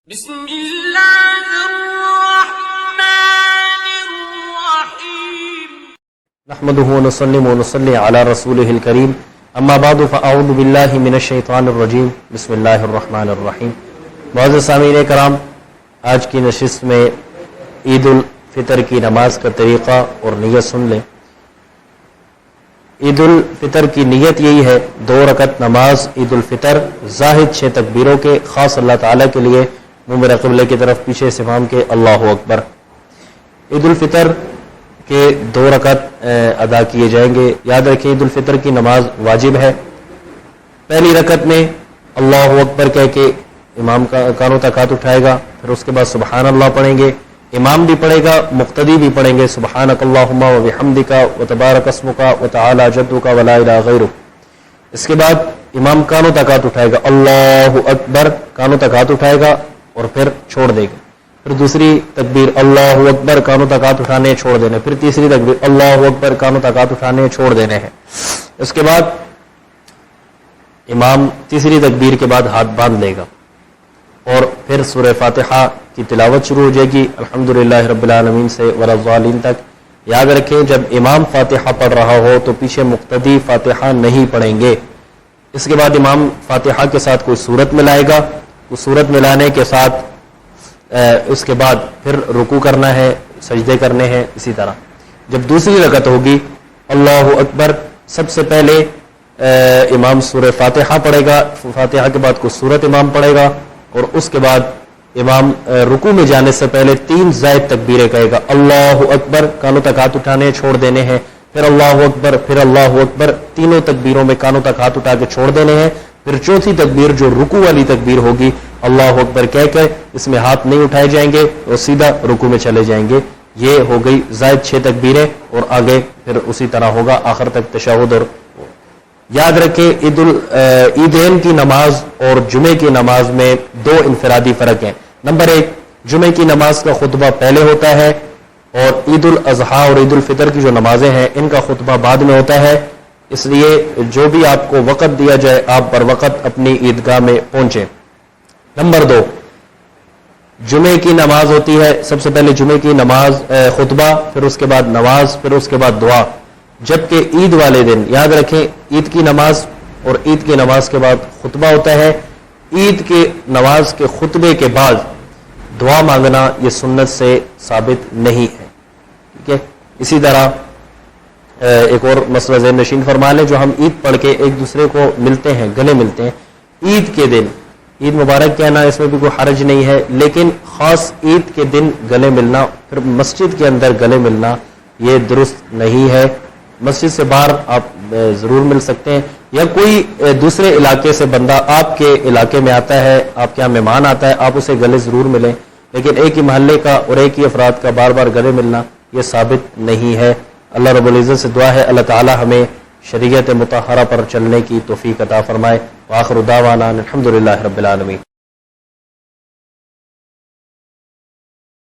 بسم اللہ الرحمن الرحیم نحمده ونصلي ونصلي على رسوله الكريم اما بعد فاعوذ بالله من الشیطان الرجیم بسم اللہ الرحمن الرحیم۔ معزز سامعین کرام، آج کی نشست میں عید الفطر کی نماز کا طریقہ اور نیت سن لیں۔ عید الفطر کی نیت یہی ہے، 2 رکعت نماز عید الفطر زاہد 6 تکبیروں کے، خاص اللہ تعالیٰ کے لیے، منہ میرے قبلے کی طرف، پیچھے استفہام کے اللہ اکبر۔ عید الفطر کے 2 رکعت ادا کیے جائیں گے۔ یاد رکھیں عید الفطر کی نماز واجب ہے۔ پہلی رکعت میں اللہ اکبر کہہ کے امام کا کانوں تک ہاتھ اٹھائے گا، پھر اس کے بعد سبحان اللہ پڑھیں گے، امام بھی پڑھے گا، مقتدی بھی پڑھیں گے، سبحانک اللہم و بحمدک و تبارک اسمک و تعالی جدک و لا الہ غیرک۔ اس کے بعد امام کانوں تک ہاتھ اٹھائے گا، اللہ اکبر، کانوں تک ہاتھ اٹھائے گا اور پھر چھوڑ دے گا۔ پھر دوسری تکبیر اللہ اکبر، کانوں تک ہاتھ اٹھانے چھوڑ دینے، پھر تیسری تکبیر اللہ اکبر، کانوں تک ہاتھ اٹھانے چھوڑ دینے ہیں۔ اس کے بعد امام تیسری تکبیر کے بعد ہاتھ باندھ لے گا اور پھر سورہ فاتحہ کی تلاوت شروع ہو جائے گی، الحمدللہ رب العالمین سے ولا الضالین تک۔ یاد رکھیں جب امام فاتحہ پڑھ رہا ہو تو پیچھے مقتدی فاتحہ نہیں پڑھیں گے۔ اس کے بعد امام فاتحہ کے ساتھ کوئی سورت ملائے گا، اس صورت ملانے کے ساتھ اس کے بعد پھر رکوع کرنا ہے، سجدے کرنے ہیں۔ اسی طرح جب دوسری رکعت ہوگی اللہ اکبر، سب سے پہلے امام سورہ فاتحہ پڑھے گا، فاتحہ کے بعد کوئی سورت امام پڑھے گا اور اس کے بعد امام رکوع میں جانے سے پہلے 3 زائد تکبیریں کہے گا، اللہ اکبر، کانوں تک ہاتھ اٹھانے چھوڑ دینے ہیں، پھر اللہ اکبر، پھر اللہ اکبر، تینوں تکبیروں میں کانوں تک ہاتھ اٹھا کے چھوڑ دینے ہیں۔ پھر چوتھی تکبیر جو رکوع والی تکبیر ہوگی، اللہ اکبر کہہ کر اس میں ہاتھ نہیں اٹھائے جائیں گے اور سیدھا رکوع میں چلے جائیں گے۔ یہ ہو گئی زائد 6 تکبیریں اور آگے پھر اسی طرح ہوگا آخر تک تشہد۔ اور یاد رکھیں عیدین کی نماز اور جمعے کی نماز میں 2 انفرادی فرق ہیں۔ نمبر 1، جمعے کی نماز کا خطبہ پہلے ہوتا ہے اور عید الاضحیٰ اور عید الفطر کی جو نمازیں ہیں ان کا خطبہ بعد میں ہوتا ہے، اس لیے جو بھی آپ کو وقت دیا جائے آپ پر وقت اپنی عیدگاہ میں پہنچیں۔ نمبر 2، جمعے کی نماز ہوتی ہے، سب سے پہلے جمعے کی نماز خطبہ، پھر اس کے بعد نماز، پھر اس کے بعد دعا، جبکہ عید والے دن یاد رکھیں عید کی نماز اور عید کی نماز کے بعد خطبہ ہوتا ہے۔ عید کے نماز کے خطبے کے بعد دعا مانگنا یہ سنت سے ثابت نہیں ہے، ٹھیک ہے۔ اسی طرح ایک اور مسئلہ ذہن نشین فرما لیں، جو ہم عید پڑھ کے ایک دوسرے کو ملتے ہیں، گلے ملتے ہیں، عید کے دن عید مبارک کہنا اس میں بھی کوئی حرج نہیں ہے، لیکن خاص عید کے دن گلے ملنا، پھر مسجد کے اندر گلے ملنا یہ درست نہیں ہے۔ مسجد سے باہر آپ ضرور مل سکتے ہیں، یا کوئی دوسرے علاقے سے بندہ آپ کے علاقے میں آتا ہے، آپ کے یہاں مہمان آتا ہے، آپ اسے گلے ضرور ملیں، لیکن ایک ہی محلے کا اور ایک ہی افراد کا بار بار گلے ملنا یہ ثابت نہیں ہے۔ اللہ رب العزت سے دعا ہے اللہ تعالی ہمیں شریعت مطہرہ پر چلنے کی توفیق عطا فرمائے۔ وآخر دعوانا الحمدللہ رب العالمین۔